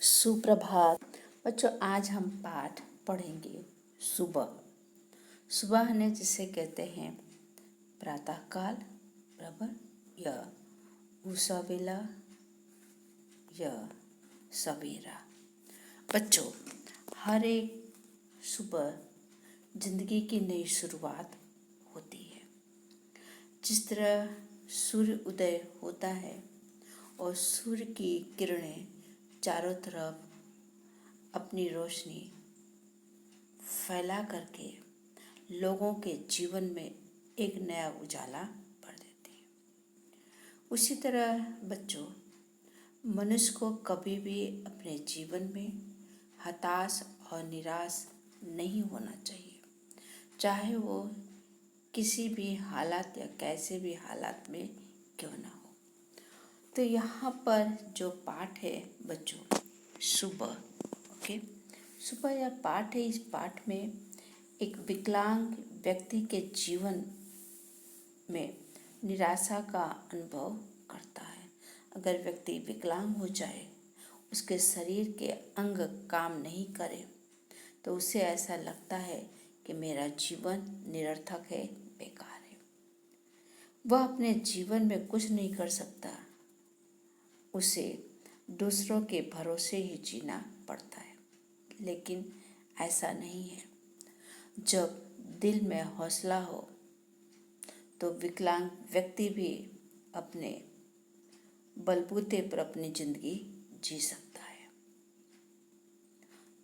सुप्रभात बच्चों। आज हम पाठ पढ़ेंगे सुबह। सुबह ने जिसे कहते हैं प्रातःकाल बराबर, या उषा वेला या सवेरा। बच्चों, हर एक सुबह जिंदगी की नई शुरुआत होती है। जिस तरह सूर्य उदय होता है और सूर्य की किरणें चारों तरफ अपनी रोशनी फैला करके लोगों के जीवन में एक नया उजाला भर देती है, उसी तरह बच्चों मनुष्य को कभी भी अपने जीवन में हताश और निराश नहीं होना चाहिए, चाहे वो किसी भी हालात या कैसे भी हालात में क्यों ना हो। तो यहाँ पर जो पाठ है बच्चों, सुबह। ओके, सुबह यह पाठ है। इस पाठ में एक विकलांग व्यक्ति के जीवन में निराशा का अनुभव करता है। अगर व्यक्ति विकलांग हो जाए, उसके शरीर के अंग काम नहीं करे, तो उसे ऐसा लगता है कि मेरा जीवन निरर्थक है, बेकार है। वह अपने जीवन में कुछ नहीं कर सकता, उसे दूसरों के भरोसे ही जीना पड़ता है। लेकिन ऐसा नहीं है। जब दिल में हौसला हो तो विकलांग व्यक्ति भी अपने बलबूते पर अपनी जिंदगी जी सकता है।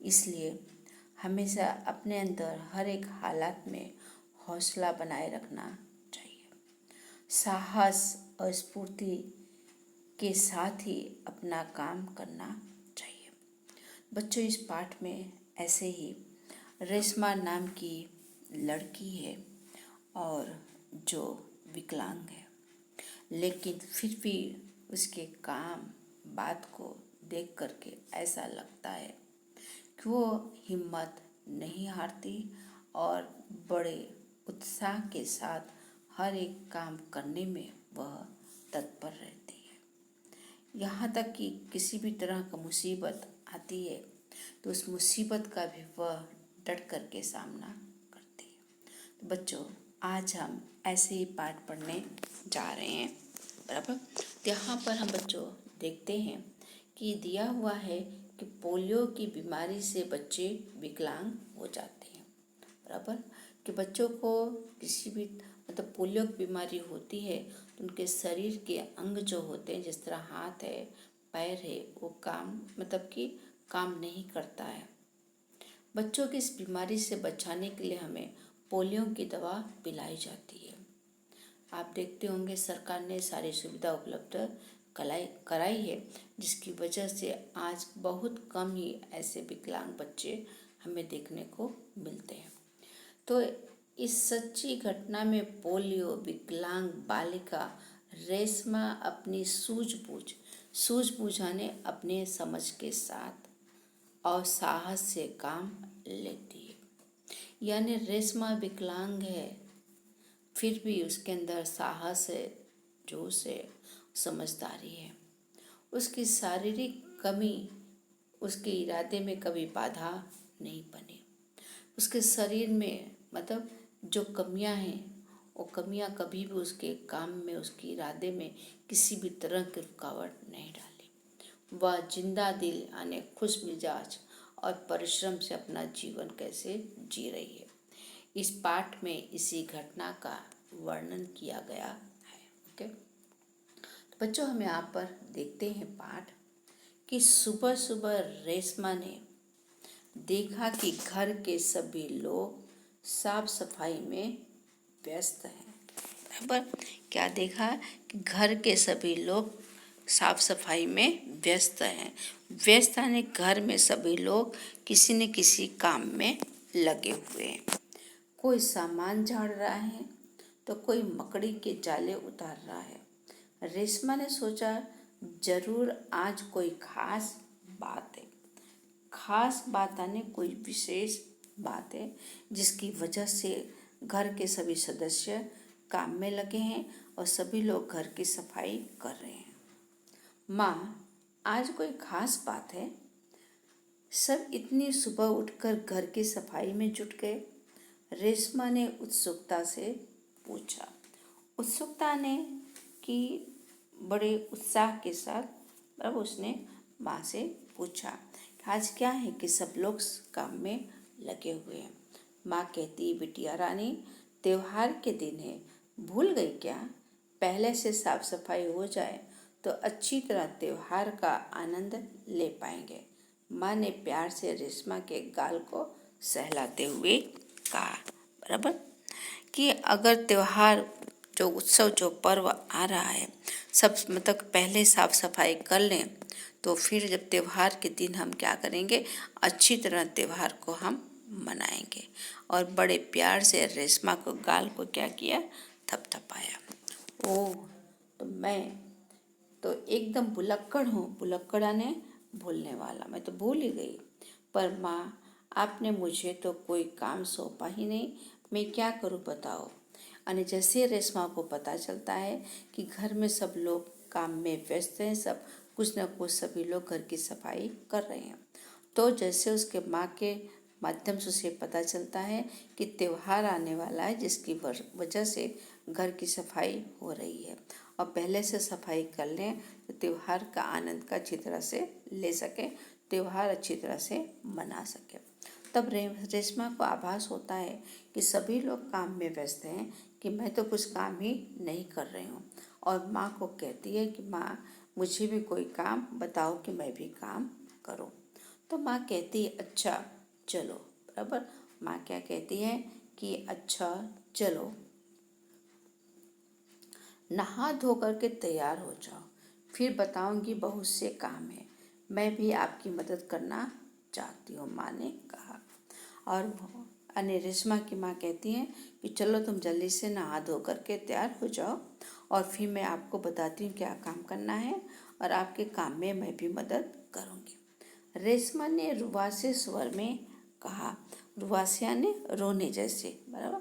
इसलिए हमेशा अपने अंदर हर एक हालात में हौसला बनाए रखना चाहिए। साहस और स्फूर्ति के साथ ही अपना काम करना चाहिए। बच्चों, इस पाठ में ऐसे ही रेशमा नाम की लड़की है और जो विकलांग है, लेकिन फिर भी उसके काम बात को देख करके ऐसा लगता है कि वो हिम्मत नहीं हारती और बड़े उत्साह के साथ हर एक काम करने में वह तत्पर रहती है। यहाँ तक कि किसी भी तरह का मुसीबत आती है तो उस मुसीबत का भी वह डट करके सामना करती है। तो बच्चों, आज हम ऐसे ही पाठ पढ़ने जा रहे हैं बराबर। तो यहाँ पर हम बच्चों देखते हैं कि दिया हुआ है कि पोलियो की बीमारी से बच्चे विकलांग हो जाते हैं बराबर। कि बच्चों को किसी भी पोलियो की बीमारी होती है तो उनके शरीर के अंग जो होते हैं, जिस तरह हाथ है, पैर है, वो काम नहीं करता है। बच्चों की इस बीमारी से बचाने के लिए हमें पोलियो की दवा पिलाई जाती है। आप देखते होंगे सरकार ने सारी सुविधा उपलब्ध कराई है, जिसकी वजह से आज बहुत कम ही ऐसे विकलांग बच्चे हमें देखने को मिलते हैं। तो इस सच्ची घटना में पोलियो विकलांग बालिका रेशमा अपनी सूझबूझ ने अपने समझ के साथ और साहस से काम लेती है। यानी रेशमा विकलांग है, फिर भी उसके अंदर साहस है, जोश है, समझदारी है। उसकी शारीरिक कमी उसके इरादे में कभी बाधा नहीं बनी। उसके शरीर में जो कमियां हैं, वो कमियां कभी भी उसके काम में, उसके इरादे में किसी भी तरह की रुकावट नहीं डाली। वह जिंदा दिल यानी खुश मिजाज और परिश्रम से अपना जीवन कैसे जी रही है, इस पाठ में इसी घटना का वर्णन किया गया है। ओके, तो बच्चों, हम यहाँ पर देखते हैं पाठ कि सुबह सुबह रेशमा ने देखा कि घर के सभी लोग साफ सफाई में व्यस्त हैं बराबर। क्या देखा कि घर के सभी लोग साफ सफाई में व्यस्त हैं। व्यस्त यानी घर में सभी लोग किसी न किसी काम में लगे हुए हैं। कोई सामान झाड़ रहा है तो कोई मकड़ी के जाले उतार रहा है। रेशमा ने सोचा, जरूर आज कोई खास बात है। खास बात आने कोई विशेष बात है, जिसकी वजह से घर के सभी सदस्य काम में लगे हैं और सभी लोग घर की सफाई कर रहे हैं। माँ, आज कोई खास बात है? सब इतनी सुबह उठकर घर की सफाई में जुट गए। रेशमा ने उत्सुकता से पूछा। उत्सुकता ने कि बड़े उत्साह के साथ अब उसने माँ से पूछा कि आज क्या है कि सब लोग काम में लगे हुए हैं। माँ कहती, बिटिया रानी, त्योहार के दिन है, भूल गई क्या? पहले से साफ सफाई हो जाए तो अच्छी तरह त्योहार का आनंद ले पाएंगे। माँ ने प्यार से रेशमा के गाल को सहलाते हुए कहा, बराबर, कि अगर त्योहार जो उत्सव जो पर्व आ रहा है सब मतलब पहले साफ सफाई कर लें तो फिर जब त्योहार के दिन हम क्या करेंगे, अच्छी तरह त्योहार को हम मनाएंगे। और बड़े प्यार से रेशमा को गाल को क्या किया, थपथपाया। ओह, तो मैं तो एकदम भुलक्कड़ हूँ। भुलक्कड़ा ने भूलने वाला, मैं तो भूल ही गई। पर माँ, आपने मुझे तो कोई काम सौंपा ही नहीं, मैं क्या करूँ बताओ। और जैसे रेशमा को पता चलता है कि घर में सब लोग काम में व्यस्त हैं, सब कुछ न कुछ सभी लोग घर की सफाई कर रहे हैं, तो जैसे उसके माँ के माध्यम से उसे पता चलता है कि त्योहार आने वाला है जिसकी वजह से घर की सफाई हो रही है और पहले से सफाई कर लें तो त्योहार का आनंद का अच्छी तरह से ले सके, त्योहार अच्छी तरह से मना सके। तब रेशमा को आभास होता है कि सभी लोग काम में व्यस्त हैं कि मैं तो कुछ काम ही नहीं कर रही हूँ। और माँ को कहती है कि माँ, मुझे भी कोई काम बताओ कि मैं भी काम करूँ। तो माँ कहती है, अच्छा चलो, बराबर। माँ क्या कहती है कि अच्छा चलो, नहा धो करके तैयार हो जाओ, फिर बताऊंगी बहुत से काम है, मैं भी आपकी मदद करना चाहती हूँ, माँ ने कहा। और रेशमा की माँ कहती हैं कि चलो तुम जल्दी से नहा धो करके तैयार हो जाओ और फिर मैं आपको बताती हूँ क्या काम करना है और आपके काम में मैं भी मदद करूँगी। रेशमा ने रुवासे स्वर में कहा, रुवासिया ने रोने जैसे, बराबर,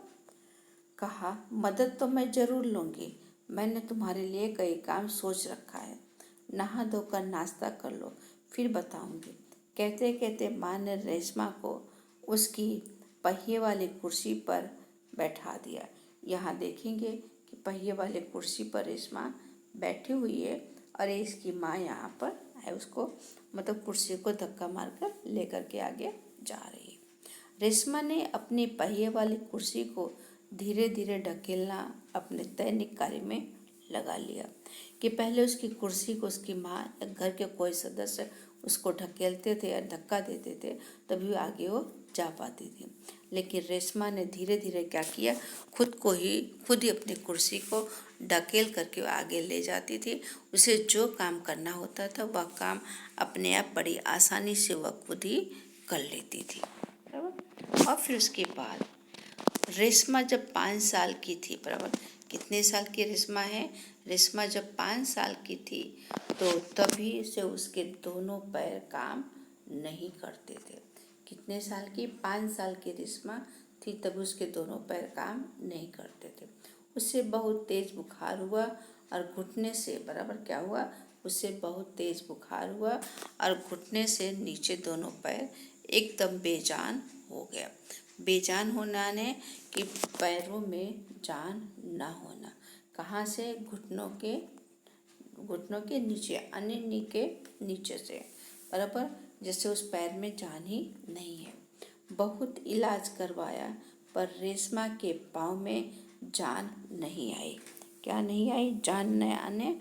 कहा, मदद तो मैं जरूर लूँगी, मैंने तुम्हारे लिए कई काम सोच रखा है, नहा धोकर नाश्ता कर लो फिर बताऊंगी। कहते कहते माँ ने रेशमा को उसकी पहिए वाली कुर्सी पर बैठा दिया। यहाँ देखेंगे कि पहिए वाली कुर्सी पर रेशमा बैठी हुई है और इसकी माँ यहाँ पर है, उसको मतलब कुर्सी को धक्का मारकर लेकर के आगे जा रही है। रेशमा ने अपनी पहिए वाली कुर्सी को धीरे धीरे ढकेलना अपने दैनिक कार्य में लगा लिया कि पहले उसकी कुर्सी को उसकी माँ या घर के कोई सदस्य उसको ढकेलते थे या धक्का देते थे तभी आगे वो जा पाती थी। लेकिन रेशमा ने धीरे धीरे क्या किया, खुद ही अपनी कुर्सी को ढकेल करके आगे ले जाती थी। उसे जो काम करना होता था वह काम अपने आप बड़ी आसानी से वह खुद ही कर लेती थी, बराबर। और फिर उसके बाद रेशमा जब 5 साल की थी, बराबर, कितने साल की रेशमा है, रेशमा जब 5 साल की थी तो तभी से उसके दोनों पैर काम नहीं करते थे। कितने साल की, 5 साल की रेशमा थी तभी उसके दोनों पैर काम नहीं करते थे। उससे बहुत तेज बुखार हुआ और घुटने से, बराबर, क्या हुआ, उससे बहुत तेज बुखार हुआ और घुटने से नीचे दोनों पैर एकदम बेजान हो गया। बेजान होना ने कि पैरों में जान ना होना, कहाँ से, घुटनों के नीचे, अन्य के नीचे से, बराबर, जैसे उस पैर में जान ही नहीं है। बहुत इलाज करवाया पर रेशमा के पाँव में जान नहीं आई। क्या नहीं आई, जान नहीं आने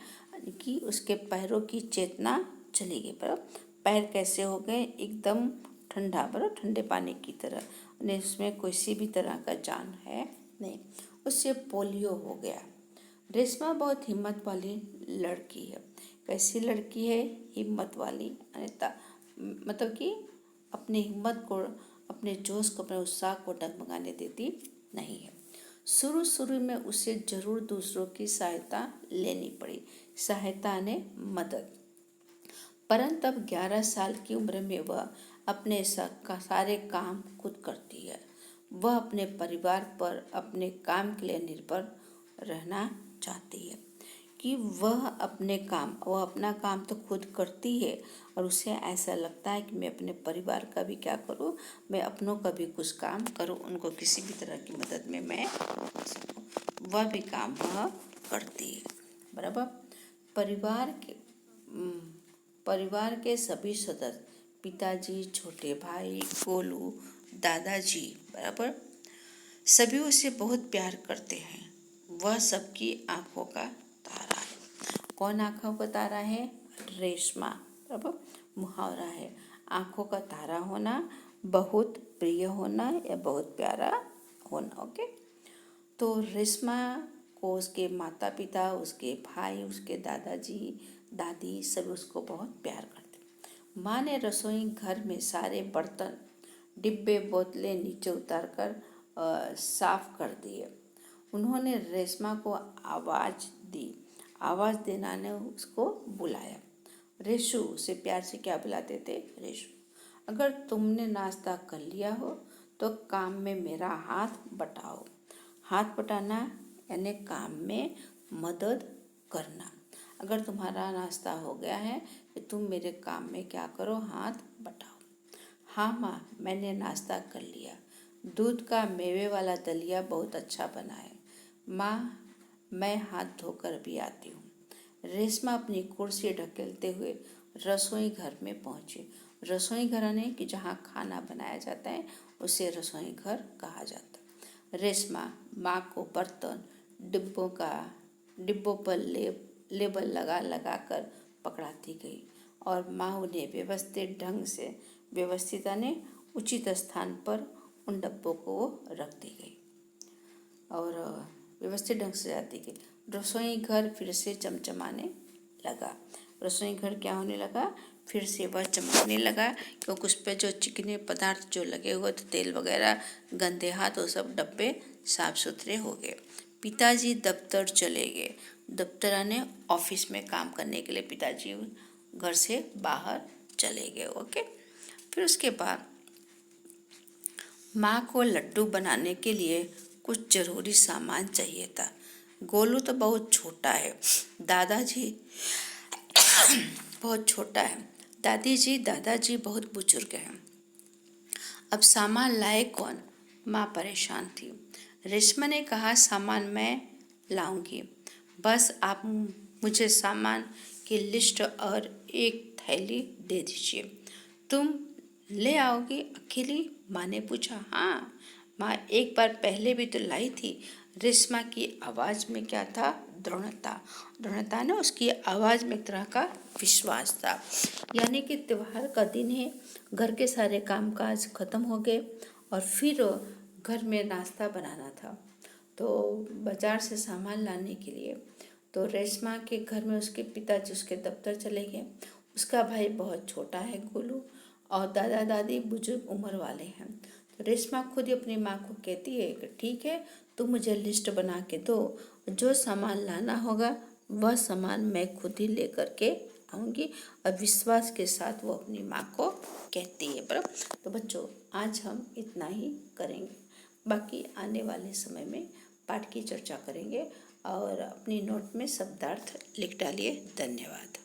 कि उसके पैरों की चेतना चली गई, बराबर। पैर कैसे हो गए, एकदम ठंडा, बराबर, ठंडे पानी की तरह, नहीं उसमें किसी भी तरह का जान है नहीं। उससे पोलियो हो गया। रेशमा बहुत हिम्मत वाली लड़की है। कैसी लड़की है, हिम्मत वाली, अनिता, मतलब कि अपनी हिम्मत को, अपने जोश को, अपने उत्साह को डगमगाने देती नहीं है। शुरू शुरू में उसे जरूर दूसरों की सहायता लेनी पड़ी, सहायता ने मदद, परंतु अब 11 साल की उम्र में वह अपने सारे काम खुद करती है। वह अपने परिवार पर अपने काम के लिए निर्भर रहना चाहती है। कि वह अपना काम तो खुद करती है और उसे ऐसा लगता है कि मैं अपने परिवार का भी क्या करूं, मैं अपनों का भी कुछ काम करूं, उनको किसी भी तरह की मदद में मैं वह भी काम वह करती है। बराबर। परिवार के सभी सदस्य, पिताजी, छोटे भाई, गोलू, दादाजी, बराबर, सभी उसे बहुत प्यार करते हैं। वह सबकी आंखों का तारा है। कौन आंखों का तारा है? रेशमा। बराबर। मुहावरा है, आंखों का तारा होना, बहुत प्रिय होना या बहुत प्यारा होना। ओके। तो रेशमा को उसके माता पिता, उसके भाई, उसके दादाजी, दादी सब उसको बहुत प्यार करते। माँ ने रसोई घर में सारे बर्तन, डिब्बे, बोतलें नीचे उतारकर साफ कर दिए। उन्होंने रेशमा को आवाज़ दी। आवाज़ देना ने उसको बुलाया। रेशु, उसे प्यार से क्या बुलाते थे? रेशु। अगर तुमने नाश्ता कर लिया हो तो काम में मेरा हाथ बटाओ। हाथ बटाना यानी काम में मदद करना। अगर तुम्हारा नाश्ता हो गया है तो तुम मेरे काम में क्या करो? हाथ बटाओ। हाँ माँ, मैंने नाश्ता कर लिया। दूध का मेवे वाला दलिया बहुत अच्छा बना है। माँ, मैं हाथ धोकर भी आती हूँ। रेशमा अपनी कुर्सी ढकेलते हुए रसोई घर में पहुंची। रसोई घर यानी कि जहाँ खाना बनाया जाता है उसे रसोई घर कहा जाता है। रेशमा माँ को बर्तन, डिब्बों पर लेबल लगा लगा कर पकड़ाती गई और माँ उन्हें व्यवस्थित यानी उचित स्थान पर उन डब्बों को रख दी गई और व्यवस्थित ढंग से जाती गई। रसोई घर फिर से चमचमाने लगा। रसोई घर क्या होने लगा? फिर से वह चमकने लगा, क्योंकि उस पर जो चिकने पदार्थ जो लगे हुए थे, तेल वगैरह, गंदे हाथ, वो सब डब्बे साफ सुथरे हो गए। पिताजी दफ्तर चले गए। दफ्तर आने ऑफिस में काम करने के लिए पिताजी घर से बाहर चले गए। ओके। फिर उसके बाद माँ को लड्डू बनाने के लिए कुछ जरूरी सामान चाहिए था। गोलू तो बहुत छोटा है, दादाजी बहुत छोटा है, दादाजी बहुत बुजुर्ग हैं। अब सामान लाए कौन? माँ परेशान थी। रेशमा ने कहा, सामान मैं लाऊंगी, बस आप मुझे सामान की लिस्ट और एक थैली दे दीजिए। तुम ले आओगी अकेली? माँ ने पूछा। हाँ माँ, एक बार पहले भी तो लाई थी। रेशमा की आवाज़ में क्या था? दृढ़ता ने उसकी आवाज़ में एक तरह का विश्वास था। यानी कि त्योहार का दिन है, घर के सारे कामकाज खत्म हो गए और फिर घर में नाश्ता बनाना था। तो बाजार से सामान लाने के लिए तो रेशमा के घर में उसके पिताजी उसके दफ्तर चले गए। उसका भाई बहुत छोटा है, गोलू, और दादा दादी बुजुर्ग उम्र वाले हैं। तो रेशमा खुद ही अपनी माँ को कहती है कि ठीक है, तुम मुझे लिस्ट बना के दो, जो सामान लाना होगा वह सामान मैं खुद ही लेकर के आऊँगी। और विश्वास के साथ वो अपनी माँ को कहती है। बराबर। तो बच्चों, आज हम इतना ही करेंगे, बाकी आने वाले समय में पाठ की चर्चा करेंगे और अपनी नोट में शब्दार्थ लिख डालिए। धन्यवाद।